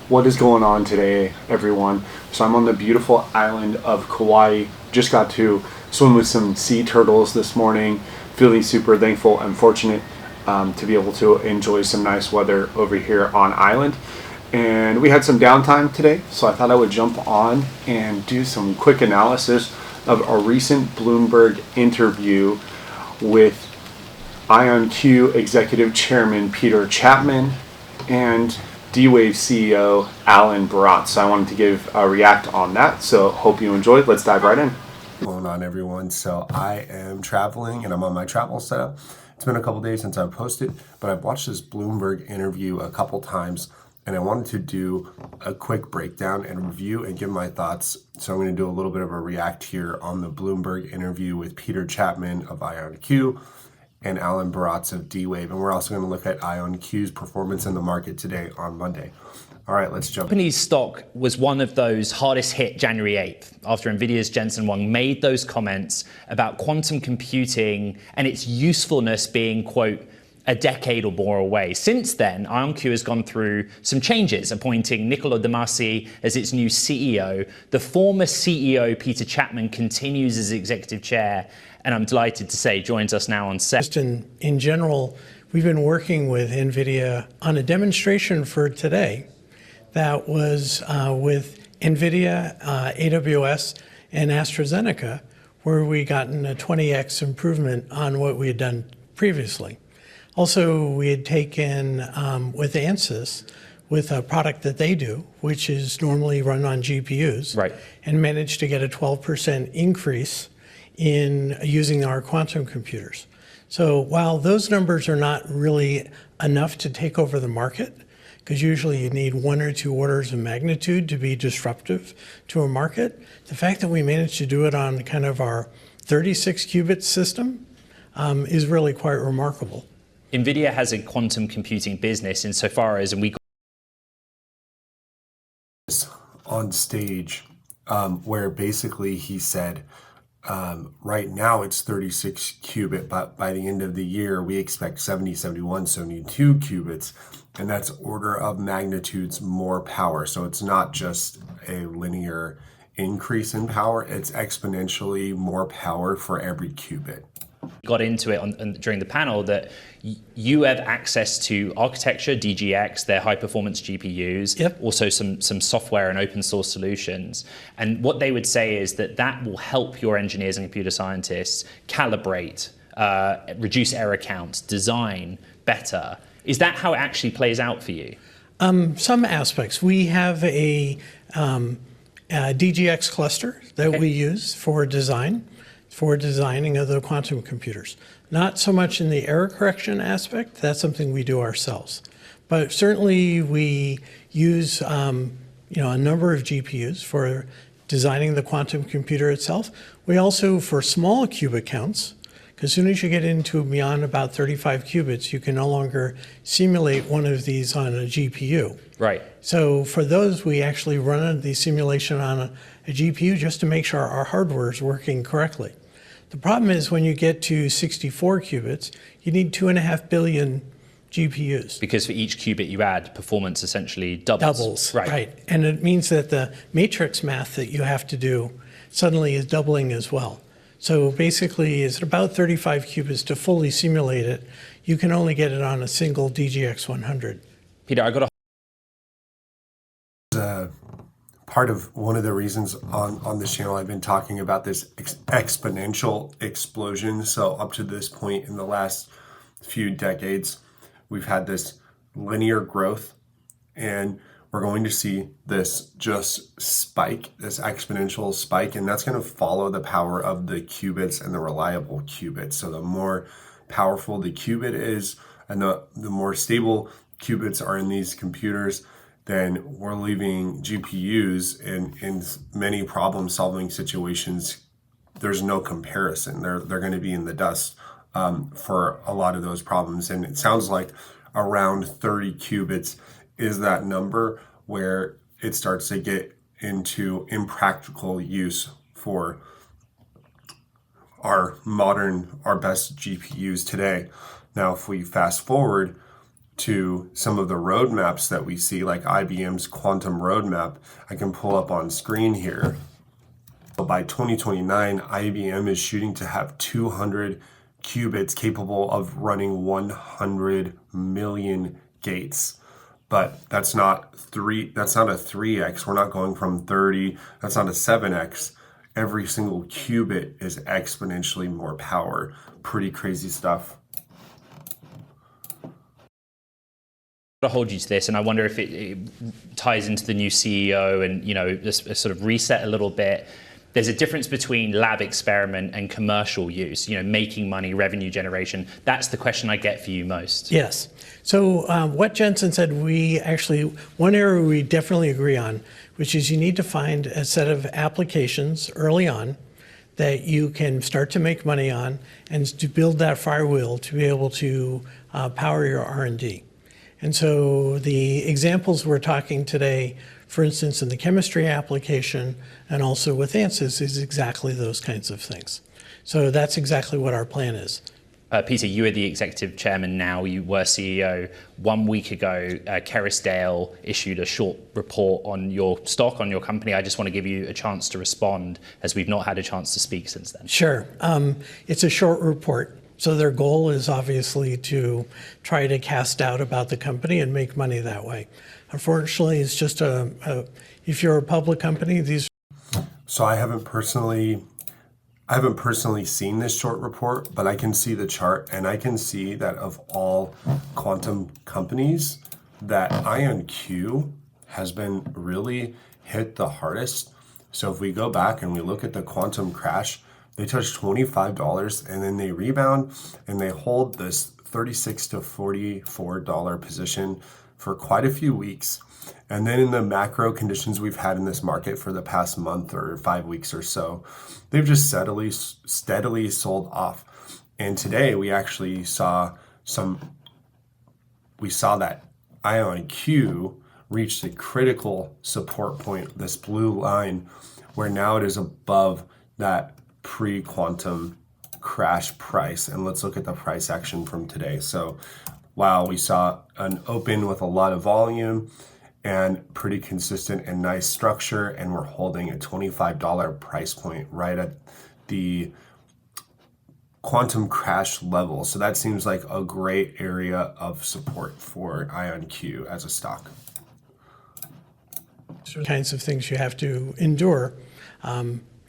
What is going on today, everyone? So I'm on the beautiful island of Kauai. Just got to swim with some sea turtles this morning. Feeling super thankful and fortunate to be able to enjoy some nice weather over here on island. And we had some downtime today, so I thought I would jump on and do some quick analysis of a recent Bloomberg interview with IonQ Executive Chairman Peter Chapman and D-Wave CEO Alan Baratz. So I wanted to give a react on that, so hope you enjoyed. Let's dive right in. What's going on, everyone? So I am traveling and I'm on my travel setup. It's been a couple days since I've posted, but I've watched this Bloomberg interview a couple times and I wanted to do a quick breakdown and review and give my thoughts. So I'm going to do a little bit of a react here on the Bloomberg interview with Peter Chapman of IonQ and Alan Baratz of D-Wave. And we're also going to look at IonQ's performance in the market today on Monday. All right, let's jump. The company's stock was one of those hardest hit January 8th after Nvidia's Jensen Huang made those comments about quantum computing and its usefulness being, quote, a decade or more away. Since then, IonQ has gone through some changes, appointing Niccolo De Masi as its new CEO. The former CEO, Peter Chapman, continues as executive chair, and I'm delighted to say joins us now on set. Just in general, we've been working with NVIDIA on a demonstration for today that was with NVIDIA, AWS, and AstraZeneca, where we gotten a 20x improvement on what we had done previously. Also, we had taken with ANSYS, with a product that they do, which is normally run on GPUs, right, and managed to get a 12% increase in using our quantum computers. So while those numbers are not really enough to take over the market, because usually you need 1 or 2 orders of magnitude to be disruptive to a market, the fact that we managed to do it on kind of our 36 qubit system is really quite remarkable. NVIDIA has a quantum computing business insofar as, and we on stage where basically he said, right now it's 36 qubit, but by the end of the year, we expect 70, 71, 72 qubits. And that's order of magnitudes more power. So it's not just a linear increase in power, it's exponentially more power for every qubit. Got into it during the panel that you have access to architecture, DGX, their high performance GPUs, yep, also some software and open source solutions. And what they would say is that will help your engineers and computer scientists calibrate, reduce error counts, design better. Is that how it actually plays out for you? Some aspects. We have a DGX cluster that we use for designing of the quantum computers. Not so much in the error correction aspect, that's something we do ourselves. But certainly we use a number of GPUs for designing the quantum computer itself. We also, for small qubit counts, because as soon as you get into beyond about 35 qubits, you can no longer simulate one of these on a GPU. Right. So for those, we actually run the simulation on a GPU just to make sure our hardware is working correctly. The problem is when you get to 64 qubits, you need 2.5 billion GPUs. Because for each qubit you add, performance essentially doubles. Doubles, right. And it means that the matrix math that you have to do suddenly is doubling as well. So basically, it's about 35 qubits to fully simulate it. You can only get it on a single DGX 100. Peter, I got part of one of the reasons on this channel I've been talking about this exponential explosion. So up to this point in the last few decades, we've had this linear growth, and we're going to see this just spike, this exponential spike, and that's going to follow the power of the qubits and the reliable qubits. So the more powerful the qubit is and the more stable qubits are in these computers, then we're leaving GPUs in many problem-solving situations. There's no comparison. They're going to be in the dust for a lot of those problems. And it sounds like around 30 qubits is that number where it starts to get into impractical use for our best GPUs today. Now, if we fast forward to some of the roadmaps that we see, like IBM's quantum roadmap, I can pull up on screen here. By 2029, IBM is shooting to have 200 qubits capable of running 100 million gates. But that's not a 3x. We're not going from 30. That's not a 7x. Every single qubit is exponentially more power. Pretty crazy stuff. To hold you to this, and I wonder if it ties into the new CEO and, you know, just sort of reset a little bit. There's a difference between lab experiment and commercial use, you know, making money, revenue generation. That's the question I get for you most. Yes. So what Jensen said, one area we definitely agree on, which is you need to find a set of applications early on that you can start to make money on and to build that flywheel to be able to power your R&D. And so the examples we're talking today, for instance, in the chemistry application and also with ANSYS, is exactly those kinds of things. So that's exactly what our plan is. Peter, you are the executive chairman now. You were CEO. 1 week ago, Kerrisdale issued a short report on your stock, on your company. I just want to give you a chance to respond, as we've not had a chance to speak since then. Sure. It's a short report. So their goal is obviously to try to cast doubt about the company and make money that way. Unfortunately, it's just if you're a public company, these. So I haven't personally seen this short report, but I can see the chart, and I can see that of all quantum companies, that IonQ has been really hit the hardest. So if we go back and we look at the quantum crash, they touched $25 and then they rebound and they hold this $36 to $44 position for quite a few weeks. And then in the macro conditions we've had in this market for the past month or 5 weeks or so, they've just steadily sold off. And today we actually saw that IonQ reached a critical support point, this blue line, where now it is above that pre-quantum crash price. And let's look at the price action from today. So wow, we saw an open with a lot of volume and pretty consistent and nice structure, and we're holding a $25 price point right at the quantum crash level. So that seems like a great area of support for IonQ as a stock. Kinds of things you have to endure.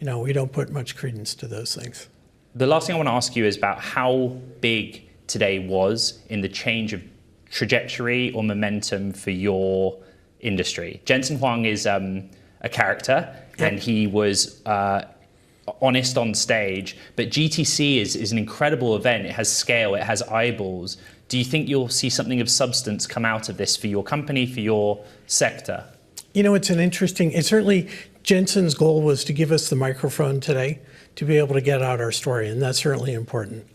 We don't put much credence to those things. The last thing I want to ask you is about how big today was in the change of trajectory or momentum for your industry. Jensen Huang is a character, yep, and he was honest on stage, but GTC is an incredible event. It has scale, it has eyeballs. Do you think you'll see something of substance come out of this for your company, for your sector? It's certainly Jensen's goal was to give us the microphone today to be able to get out our story, and that's certainly important.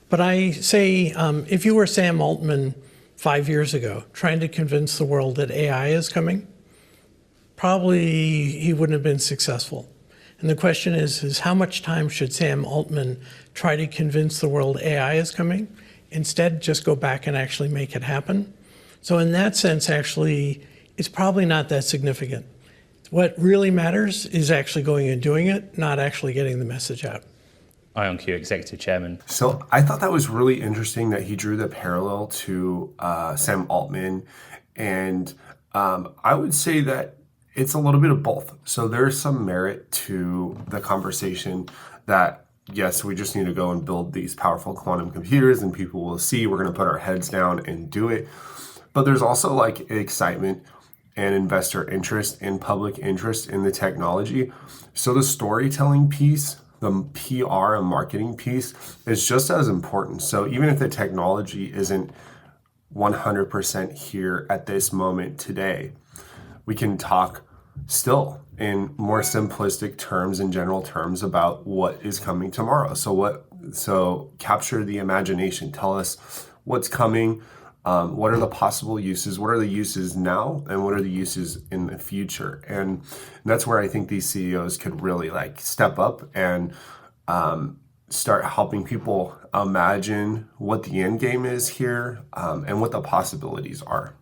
But I say, if you were Sam Altman 5 years ago trying to convince the world that AI is coming, probably he wouldn't have been successful. And the question is how much time should Sam Altman try to convince the world AI is coming? Instead, just go back and actually make it happen. So in that sense, actually, it's probably not that significant. What really matters is actually going and doing it, not actually getting the message out. IonQ Executive Chairman. So I thought that was really interesting that he drew the parallel to Sam Altman. And I would say that it's a little bit of both. So there's some merit to the conversation that, yes, we just need to go and build these powerful quantum computers and people will see we're going to put our heads down and do it. But there's also like excitement and investor interest and public interest in the technology. So the storytelling piece, the PR and marketing piece is just as important. So even if the technology isn't 100% here at this moment today, we can talk still in more simplistic terms and general terms about what is coming tomorrow. So capture the imagination. Tell us what's coming. What are the possible uses? What are the uses now? And what are the uses in the future? And that's where I think these CEOs could really like step up and start helping people imagine what the end game is here, and what the possibilities are.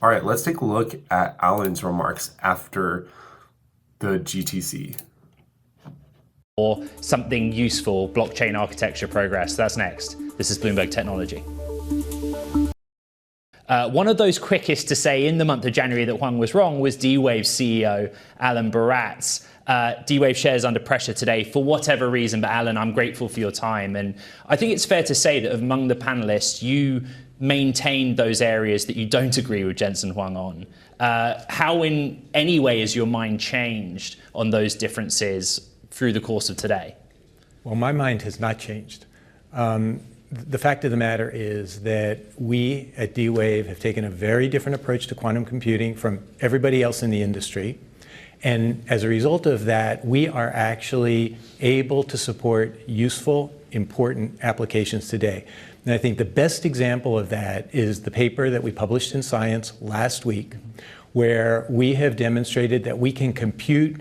All right, let's take a look at Alan's remarks after the GTC. Or something useful, blockchain architecture progress. That's next. This is Bloomberg Technology. One of those quickest to say in the month of January that Huang was wrong was D-Wave's CEO, Alan Baratz. D-Wave shares under pressure today for whatever reason, but Alan, I'm grateful for your time. And I think it's fair to say that among the panelists, you maintained those areas that you don't agree with Jensen Huang on. How in any way has your mind changed on those differences through the course of today? Well, my mind has not changed. The fact of the matter is that we at D-Wave have taken a very different approach to quantum computing from everybody else in the industry. And as a result of that, we are actually able to support useful, important applications today. And I think the best example of that is the paper that we published in Science last week, where we have demonstrated that we can compute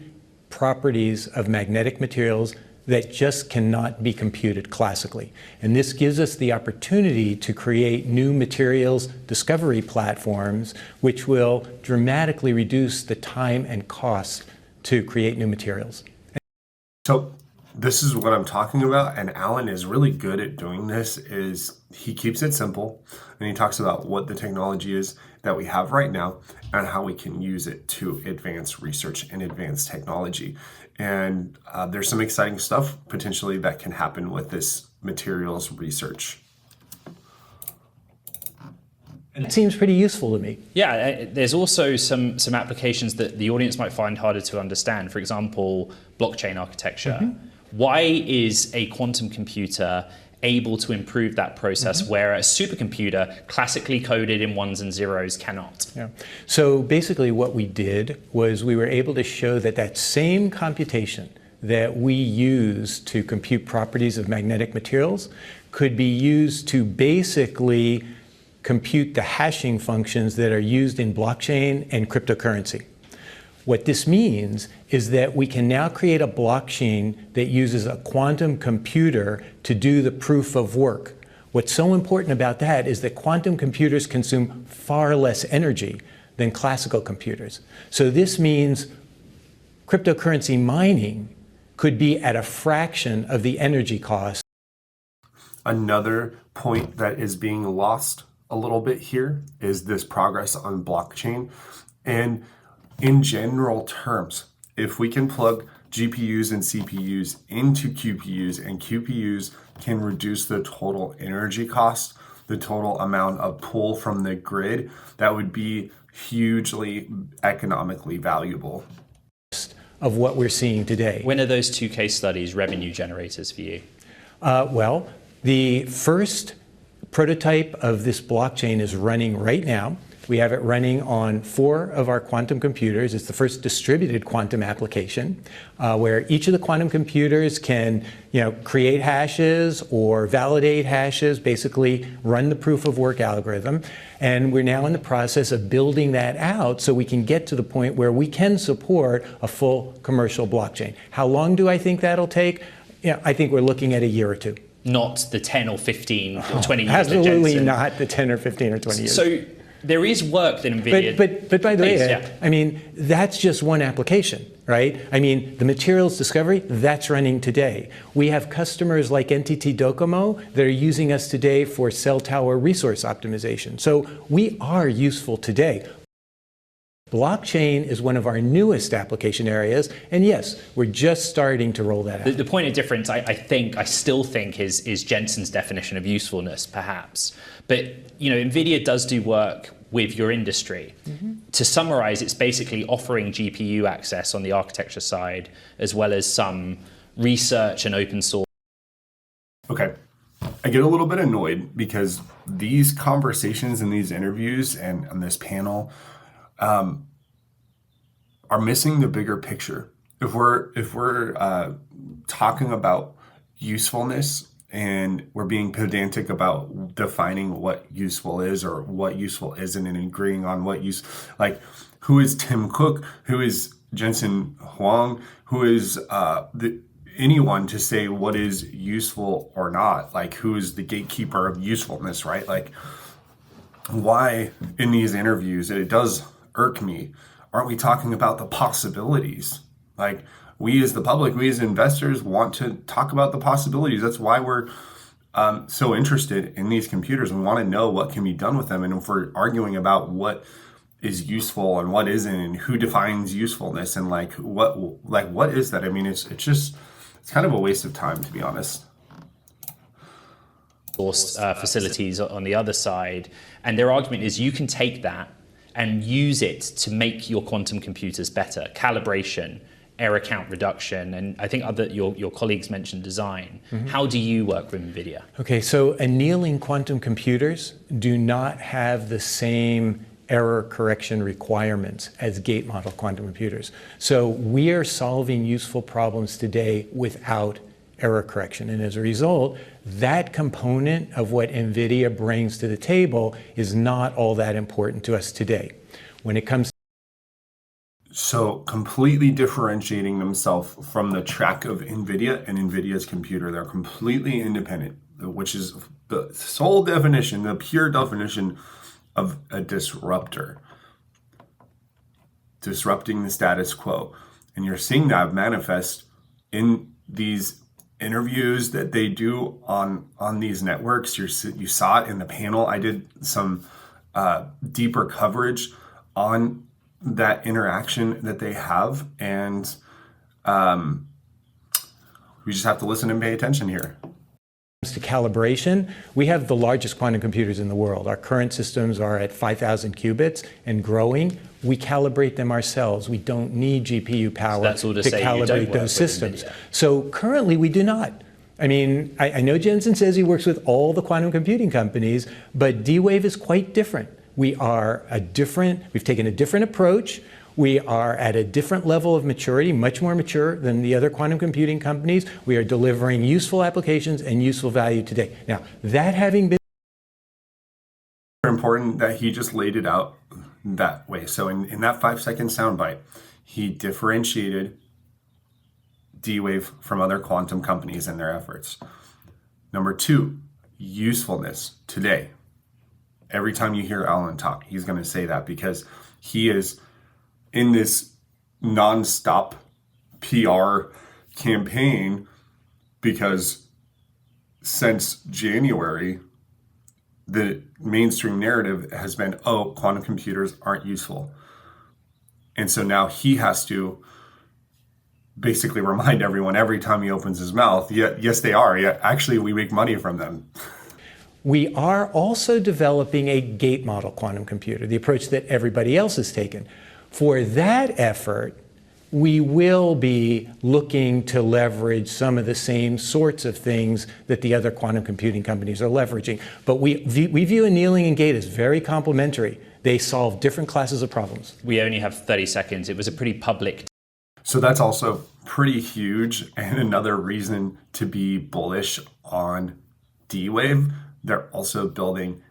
properties of magnetic materials that just cannot be computed classically. And this gives us the opportunity to create new materials discovery platforms, which will dramatically reduce the time and cost to create new materials. So this is what I'm talking about, and Alan is really good at doing this. Is he keeps it simple, and he talks about what the technology is that we have right now and how we can use it to advance research and advance technology. And there's some exciting stuff potentially that can happen with this materials research. It seems pretty useful to me. Yeah, there's also some applications that the audience might find harder to understand. For example, blockchain architecture. Mm-hmm. Why is a quantum computer able to improve that process where a supercomputer classically coded in ones and zeros cannot? Yeah. So basically what we did was we were able to show that that same computation that we use to compute properties of magnetic materials could be used to basically compute the hashing functions that are used in blockchain and cryptocurrency. What this means is that we can now create a blockchain that uses a quantum computer to do the proof of work. What's so important about that is that quantum computers consume far less energy than classical computers. So this means cryptocurrency mining could be at a fraction of the energy cost. Another point that is being lost a little bit here is this progress on blockchain. And in general terms, if we can plug GPUs and CPUs into QPUs, and QPUs can reduce the total energy cost, the total amount of pull from the grid, that would be hugely economically valuable. Of what we're seeing today. When are those two case studies revenue generators for you? Well, the first prototype of this blockchain is running right now. We have it running on 4 of our quantum computers. It's the first distributed quantum application where each of the quantum computers can, create hashes or validate hashes, basically run the proof of work algorithm. And we're now in the process of building that out so we can get to the point where we can support a full commercial blockchain. How long do I think that'll take? I think we're looking at a year or two. Not the 10 or 15 or 20 years. Absolutely not the 10 or 15 or 20 years. So there is work that Nvidia... But by the way, that's just one application, right? The materials discovery, that's running today. We have customers like NTT Docomo that are using us today for cell tower resource optimization. So we are useful today. Blockchain is one of our newest application areas, and yes, we're just starting to roll that out. The point of difference, I still think, is Jensen's definition of usefulness, perhaps. But Nvidia does do work with your industry. Mm-hmm. To summarize, it's basically offering GPU access on the architecture side, as well as some research and open source. Okay. I get a little bit annoyed because these conversations and these interviews and on this panel are missing the bigger picture. If we're talking about usefulness and we're being pedantic about defining what useful is or what useful isn't, and agreeing on what who is Tim Cook, who is Jensen Huang, who is anyone to say what is useful or not. Like, who is the gatekeeper of usefulness, right? Like, why in these interviews, it does irk me, aren't we talking about the possibilities? Like, we as the public, we as investors want to talk about the possibilities. That's why we're so interested in these computers. We want to know what can be done with them. And if we're arguing about what is useful and what isn't, and who defines usefulness, and what is that? I mean, it's kind of a waste of time, to be honest. Facilities on the other side, and their argument is you can take that and use it to make your quantum computers better. Calibration, error count reduction, and I think your colleagues mentioned design. How do you work with Nvidia? Okay, so annealing quantum computers do not have the same error correction requirements as gate model quantum computers. So we are solving useful problems today without error correction. And as a result, that component of what Nvidia brings to the table is not all that important to us today. When it comes So completely differentiating themselves from the track of Nvidia and Nvidia's computer. They're completely independent, which is the sole definition, the pure definition of a disruptor. Disrupting the status quo. And you're seeing that manifest in these interviews that they do on these networks. You saw it in the panel. I did some deeper coverage on that interaction that they have, and we just have to listen and pay attention here. To calibration, we have the largest quantum computers in the world. Our current systems are at 5,000 qubits and growing. We calibrate them ourselves. We don't need GPU power to calibrate those systems. So currently we do not. I mean, I know Jensen says he works with all the quantum computing companies, but D-Wave is quite different. We've taken a different approach. We are at a different level of maturity, much more mature than the other quantum computing companies. We are delivering useful applications and useful value today. Now, that having been important that he just laid it out that way. So in that 5-second soundbite, he differentiated D-Wave from other quantum companies and their efforts. Number 2, usefulness today. Every time you hear Alan talk, he's going to say that because he is in this nonstop PR campaign, because since January, the mainstream narrative has been, oh, quantum computers aren't useful. And so now he has to basically remind everyone every time he opens his mouth, yes, they are. Yeah, actually, we make money from them. We are also developing a gate model quantum computer, the approach that everybody else has taken. For that effort, we will be looking to leverage some of the same sorts of things that the other quantum computing companies are leveraging. But we view annealing and gate as very complementary. They solve different classes of problems. We only have 30 seconds. It was a pretty public. So that's also pretty huge, and another reason to be bullish on D-Wave. They're also building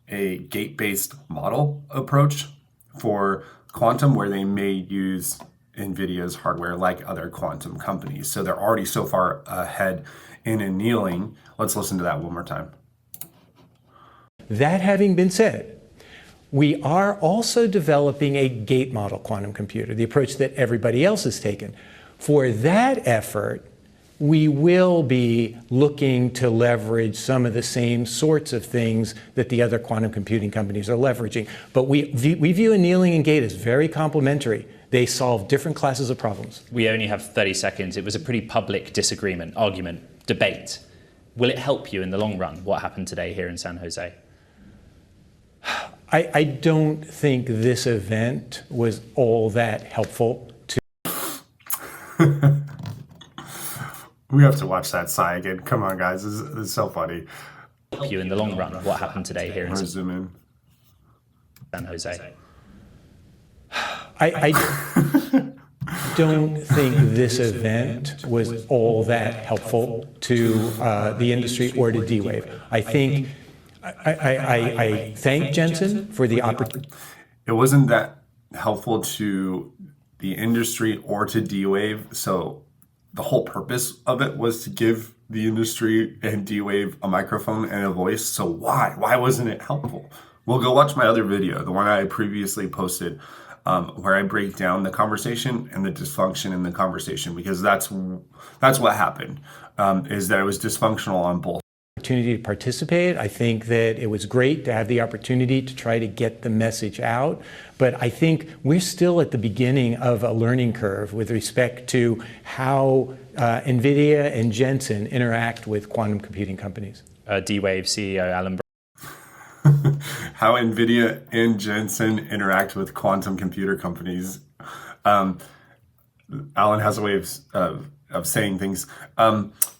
a gate-based model approach for quantum, where they may use Nvidia's hardware like other quantum companies. So they're already so far ahead in annealing. Let's listen to that one more time. That having been said, we are also developing a gate model quantum computer, the approach that everybody else has taken. For that effort, we will be looking to leverage some of the same sorts of things that the other quantum computing companies are leveraging. But we view annealing and gate as very complementary. They solve different classes of problems. We only have 30 seconds. It was a pretty public disagreement, argument, debate. Will it help you in the long run, what happened today here in San Jose? I don't think this event was all that helpful to... We have to watch that sigh again. Come on, guys. This is so funny. Help you in the long run, what happened today here in zoom in. San Jose? I don't think this event was all that helpful to the industry or to D-Wave. I think I thank Jensen for the opportunity. It wasn't that helpful to the industry or to D-Wave. So the whole purpose of it was to give the industry and D-Wave a microphone and a voice. So why wasn't it helpful? Well, go watch my other video, the one I previously posted, where I break down the conversation and the dysfunction in the conversation, because that's what happened, is that it was dysfunctional on both. Opportunity to participate. I think that it was great to have the opportunity to try to get the message out, but I think we're still at the beginning of a learning curve with respect to how Nvidia and Jensen interact with quantum computing companies. D-Wave CEO Alan. How Nvidia and Jensen interact with quantum computer companies. Alan has a way of saying things.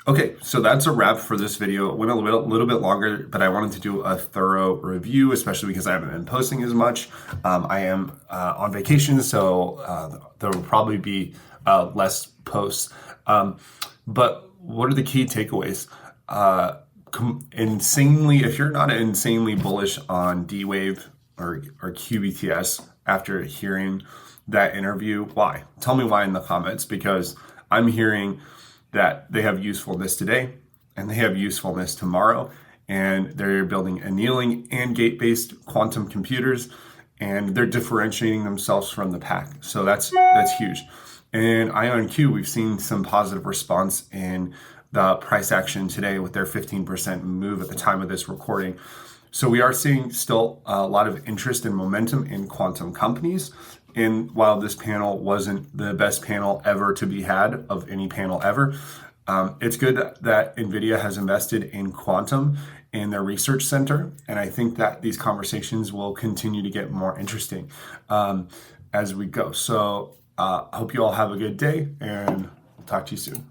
Okay, so that's a wrap for this video. It went a little bit longer, but I wanted to do a thorough review, especially because I haven't been posting as much. I am on vacation, so there will probably be less posts. But what are the key takeaways? If you're not insanely bullish on D-Wave or QBTS after hearing that interview, why? Tell me why in the comments, because I'm hearing that they have usefulness today and they have usefulness tomorrow, and they're building annealing and gate-based quantum computers, and they're differentiating themselves from the pack. So that's huge. And IonQ, we've seen some positive response in the price action today with their 15% move at the time of this recording. So we are seeing still a lot of interest and momentum in quantum companies. And while this panel wasn't the best panel ever to be had of any panel ever, it's good that Nvidia has invested in quantum in their research center. And I think that these conversations will continue to get more interesting as we go. So I hope you all have a good day, and talk to you soon.